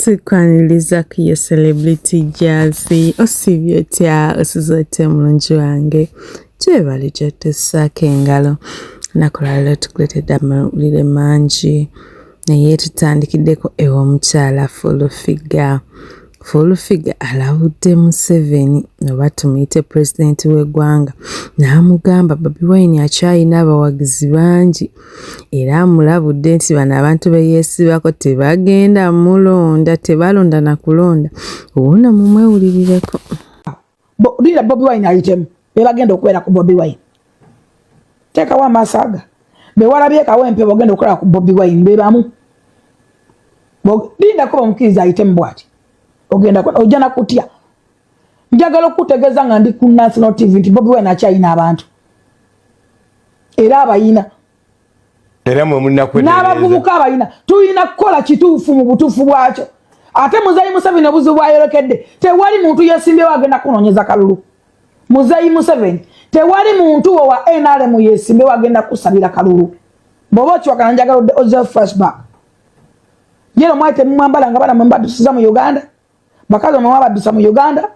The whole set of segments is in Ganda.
Tukwaniriza ku ye celebrity Jazzy osibye otya osizote mulungi wange twebale gyotusaako engalo nakola leero tukuleetedde amawulire mangi naye tutandikiddeko ew'omukyala Full Figure alabudde Museveni oba tumuyite pulezidenti w'eggwanga n'amugamba Bobi Wine akyalina abawagizi bangi era amulabudde nti bano abantu be yeesibako tebagenda mulonda tebalonda na kulonda uwuno mumwewulirireko. Lira Bobi Wine ayitemu bebagenda okubeera ku Bobi Wine teekawo amaasaga bewalabyekawo empewo ogenda okukola ku Bobi Wine bebamu lindako omukkiriza ayitemu bw'ati ogenda ojja kutya njagala okutegeeza nga ndi ku National TV nti Bobi Wine akyalina abantu era abayina era mwe mulina kwetegereza n'abavubuka abayina tulina kukola kituufu mu butuufu bwakyo ate Muzeeyi Museveni obuzibu bwayolekedde tewali muntu yeesimbyewo agenda kunoonyeza kalulu. Muzeeyi Museveni tewali muntu wa NRM yeesimbyewo agenda kusabira kalulu bw'oba okiwakana njagala oze flashback yero mwaite mwambala nga bana mwembadusiza mu Uganda bakazi mwe badusa mu Uganda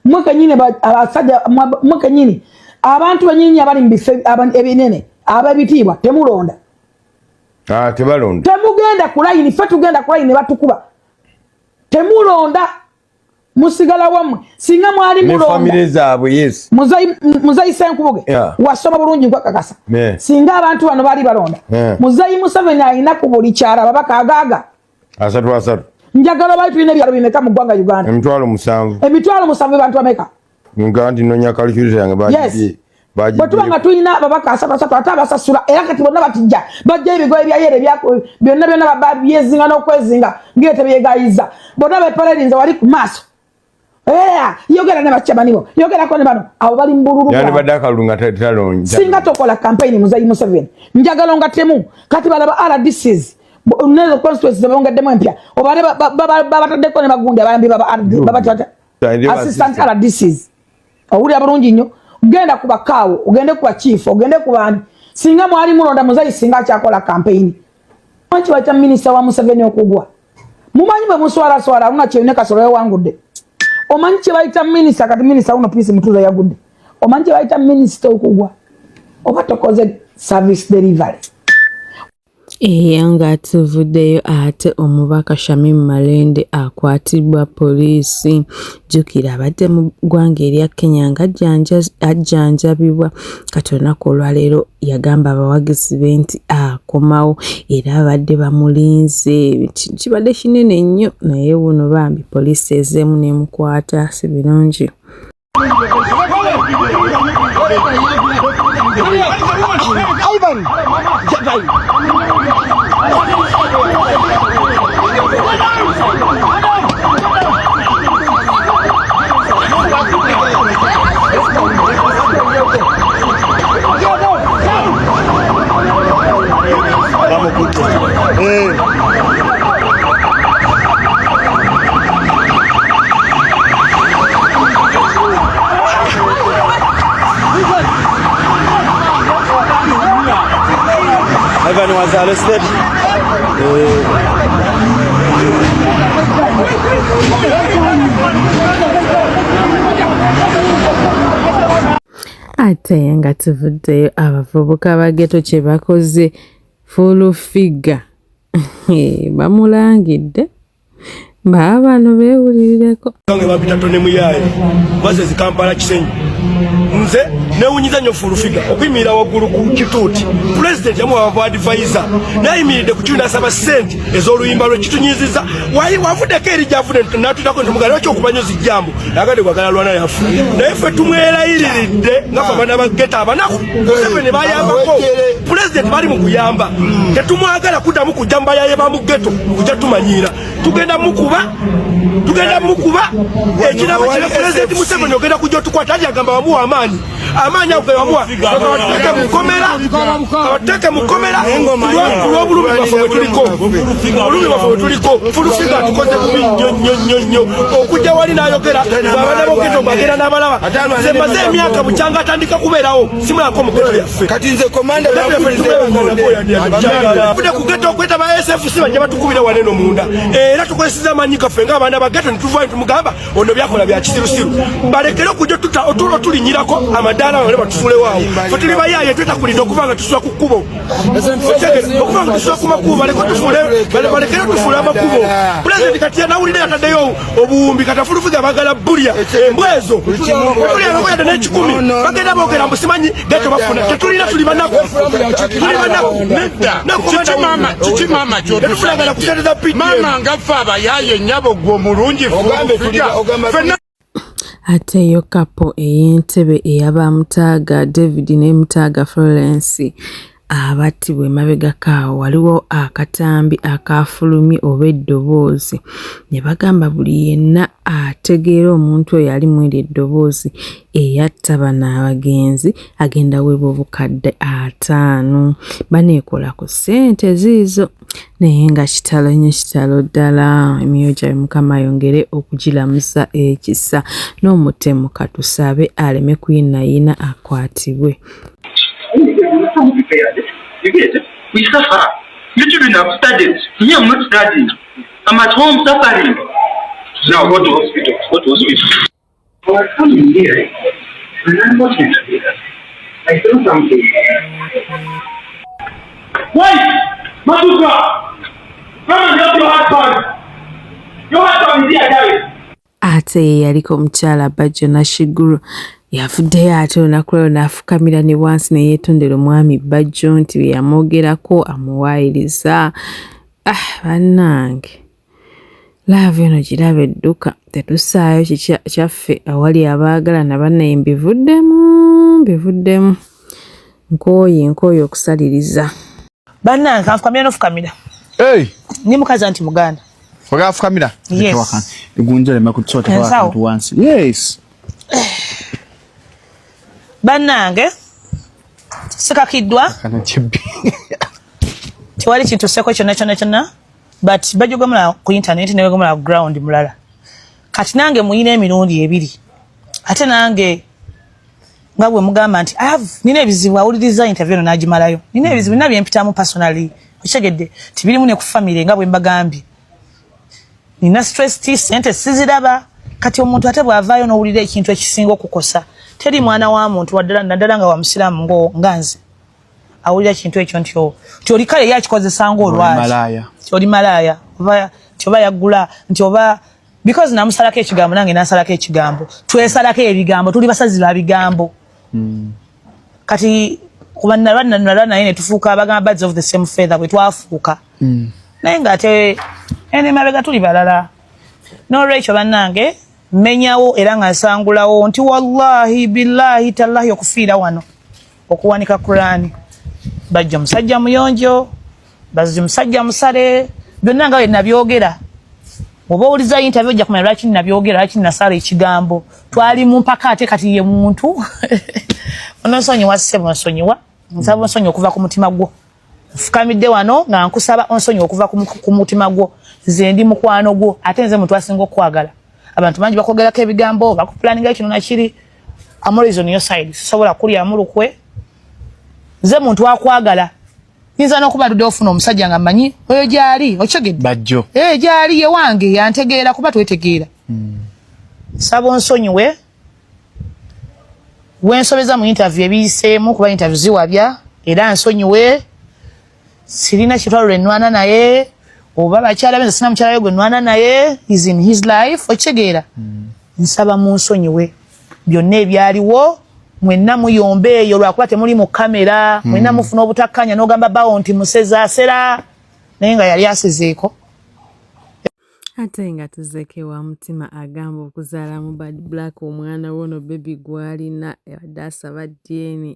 mweke nyine abasajja mweke nyine abantu banyinyi abali mbife ebinene ababitibwa temulonda tebalonda temugenda ku line fe tugenda ku line batukuba temulonda musigala wamwe singa mwali mulonda ne family zaabwe yes Muzeeyi Senkubuge wasoma bulungi kwa kakasa singa abantu bano bali balonda Muzeeyi Museveni alina ku buli kyala babaka agaga asatu njagala bali tulina ebyalo bimeka mu ggwanga Uganda emitwalo 7 bantu ameka ngandi nonya calculate yange baji batubanga tulina babaka asatu ate abasasula era kati bonna batijja bajja ebigoye bya yere byonna babyezinga n'okwezinga ngete byegayiza bonna bepaledinza wali ku maaso yogera ne bachabanibo yogera ko ne bano abo bali mbululu yani badaka lunga talonja singa tokola campaign Muzeeyi Museveni njagala ngatemu kati balaba RDCs nezo constituencies bongaddemu empya obale babataddeko ne bagundi abayambi baba assistant RDCs awuli abulungi nnyo genda ku bakaawo ogende ku chief ogende ku bandi singa mwali mulonda Muzeeyi singa akyakola campaign manchi baita minister wa Museveni okugwa mumanyi bwe muswala una kyene kasolo wangudde omanyi kye bayita minister kati minister uno peace mutuzo yagudde omanyi kye bayita minister okugwa oba tokoze service delivery nga tuvuddeyo ate omubaka Shamim Malende akwatibwa poliisi jjukira abadde mu ggwanga erya Kenya nga ajjanjabibwa kati olunaku olwaleero yagamba abawagizi be nti akomawo era abadde bamulinze kibadde kinene nnyo naye wuno bambi poliisi ezeemu n'emukwata si birungi. Ivan was arrested. Ate nga tuvuddeyo abavubuka ba ghetto kye bakoze Full Figure bamulangidde bano beewulirireko kange babita tone muyaye baze zikampala Kisenyi nze newunyiza nnyo Full Figure okuyimira waggulu ku kituuti president yamuwa advisor nayimiridde ku 17 ez'oluyimba lwe kitunyiziza wavuddeko eri gyavudde natutako nti mugala okyokubanyo zijjambo agade gwagala lwana yafu naye ffe tumwerayiridde nga fe abaana ba ghetto abanaku Museveni bayambako president bali mu kuyamba tetumwagala kuddamu kujja mbayaye ba mu ghetto kujja tumanyiira tugenda mukuba ekirabo kya president Museveni ogenda kujja otukwata agamba bamuwa amaanyi amaanyi ago yamuwa abateke mukomera olw'obulumi bwaffe bwe tuliko fulufiga tukoze bubi nnyo okujja wali n'ayogera bw'abana b'ogeto bagenda n'abalaba nze mbaze emyaka bukyanga atandika kubeerawo simulako mu geto yaffe kati nze komanda budde ku geto okweta ba SFC bajja batukubira wane no munda era tukwesiza amanyi gaffe ng'abaana ba geto nituvaayo tumugamba ono byakola bya kisirusiru balekere okujja tulinyirako amadaala wale batufulewo awo fe tuli bayaaye twetakulidde okuva nga tusula ku kkubo okuva nga tusula ku makubo balekere tufuule amakubo pulezidenti kati yanawulire yataddeyo obuwumbi katafulufiga bagala bulya embwezo tuli abakoyadde n'ekikumi bagenda boogera mbu simanyi geto bafuna tetulina tuli banaku mama ngaffe abayaaye nnyabo gwe omulungi ate yo kapo ey'entebe ey'abamutaaga David ne Mutaaga Florence abattibwa emabega kaawo waliwo akatambi akafulumye oba eddoboozi ne bagamba buli yenna ategeera omuntu oyo ali mu eryo eddoboozi eyatta bano abagenzi agenda weebwa obukadde 5 baneekola ku ssente ziizo naye nga kitalo nnyo kitalo ddala emyoyo gyabe Mukama ayongere okugiramusa ekisa n'omutemu katusabe aleme kuyinayina akwatibwe. You get it? We suffer. You children have studied. Me, I'm not studying. I'm at home suffering. Now go to hospital. Go to hospital. Oh, I come in here. And unfortunately, I feel something. Wait! Matuka! Come and help your husband. Your husband is here, David. Ate yaliko omukyala Bajjo Nashiguru yafuddeyo ate olunaku lweo n'afukamira ne wansi ne yeetondera omwami Bajjo nti bye yamwogerako amuwaayiriza. Bannange laavu eno giraba edduka tetussaayo kyaffe awali abaagalana bannaye mbivuddemu nkooye okusaliriza. Bannange kanfukamira n'ofukamira. Ndi mukazi anti Muganda. Fukamira? Yes. Igunjale makutsota kwa watu once. Yes. Bannange sikakiddwa tewali kintu seko kyonna but bajogomala ku internet ne bagomala ku ground mulala kati nange muyina emirundi ebiri ate nange nga bwe mugamba nti nina ebizibu awuliriza interview no najimalayo nina ebizibu nina byempitamu personally okyegedde tibirimu ne ku family nga bwe mbagambye nina stress sente siziraba kati omuntu ate bw'avaayo n'owulira ekintu ekisinga okukosa teri mwana wa muntu waddala nga wa musiraamu nganze awulira ekintu ekyo nti oli kale yakikozesa ng'olwaki oli malaaya oba yaggula nti oba because namusalako ekigambo nange nasalako ekigambo twesalako ebigambo tuli basazi ba bigambo kati kuba nalwa naye ne tufuuka abagamba birds of the same feather bwe twafuuka naye ng'ate ene mabega tuli balala n'olwekyo bannange menyawo era nga nsangulawo nti wallahi billahi tallahi okufiira wano okuwanika Qur'ani Bajjo musajja muyonjo Bajjo musajja musale byonna nga nabyogera oba owuliza interview ojja kumanya lwaki nabyogera lwaki nasala ekigambo twali mu mpaka ate kati ye muntu onosonyiwa ssebo nsonyiwa nsaba onsonyi okuva ku mutima gwo nfukamidde wano nga nkusaba onsonyi okuva ku mutima gwo nze ndi mukwano gwo ate nze muntu asinga okwagala abantu bangi bakwogerako ebigambo bakuplaninga kino nakiri amorizo on your side sisobola kulya mulukwe nze muntu akwagala nza n'okuba tudde ofuna omusajja nga mmanyi oyo gyali okyogedde Bajjo gyali ye wange yantegeera kuba twetegeera saba onsonyiwe wensobeza mu interview ebiyiseemu kuba interview ziwabya era nsonyiwe sirina kitwalula ennwana naye oba bakyala benza sina mukyala gwe nnwana naye is in his life okitegeera nsaba mu nsonyiwe byonna ebyaliwo mwenna muyombe eyo lwakuba temuli mu kamera mwenna mufuna obutakkanya n'ogamba bawo nti musezaasera naye nga yali asezeeko ate nga tuzeke wa mutima agamba okuzaala mu Bad Black omwana wono bebi gwalina abadde asaba DNA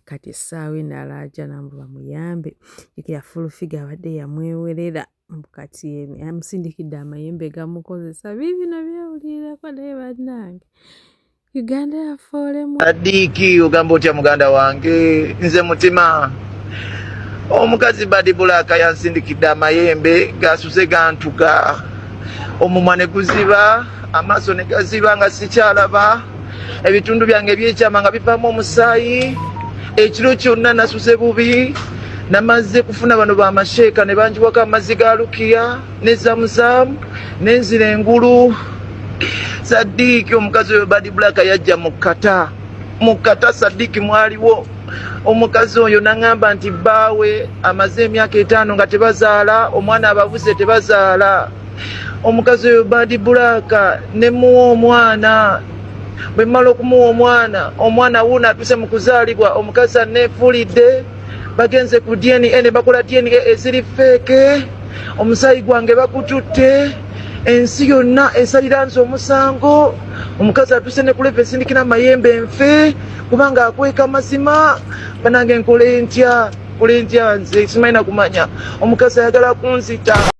kati essaawa endala ajja nambu bamuyambe jjukira full figure abadde yamwewerera kati amusindikidde amayembe gamukozesa biibino byewulirako naye bannange Uganda yafoolemu. Sadiki ugamba otya muganda wange nze mutima omukazi Badi Black yansindikidde amayembe gasuse gantuka omumwa ne guziba amaaso ne gaziba nga sikyalaba ebitundu byange byekyama nga bivaamu omusaayi ekiro kyonna nasuse bubi namaze kufuna bano bamasheeka ne banjiwako amazzi ga Lukiya ne Zamuzamu nenzira engulu. Sadiki omukazi oyo Badi Black yajja mukata Sadiki mwaliwo omukazi oyo nangamba nti baawe amaze emyaka 5 nga tebazaala omwana abavuze tebazaala. Omukazi oyo Badi Black ne muwa omwana bwe mmala okumuwa omwana wuuna atuse mu kuzaalibwa omukazi aneefulidde bagenze ku DNA ne bakola DNA eziri feke omusaayi gwange bakututte ensi yonna esalira nze omusango omukazi atuse ne kuleva esindikira amayembe nfe kubanga akweka mazima banange nkole ntya nze simanyi na kumanya omukazi ayagala kunzita.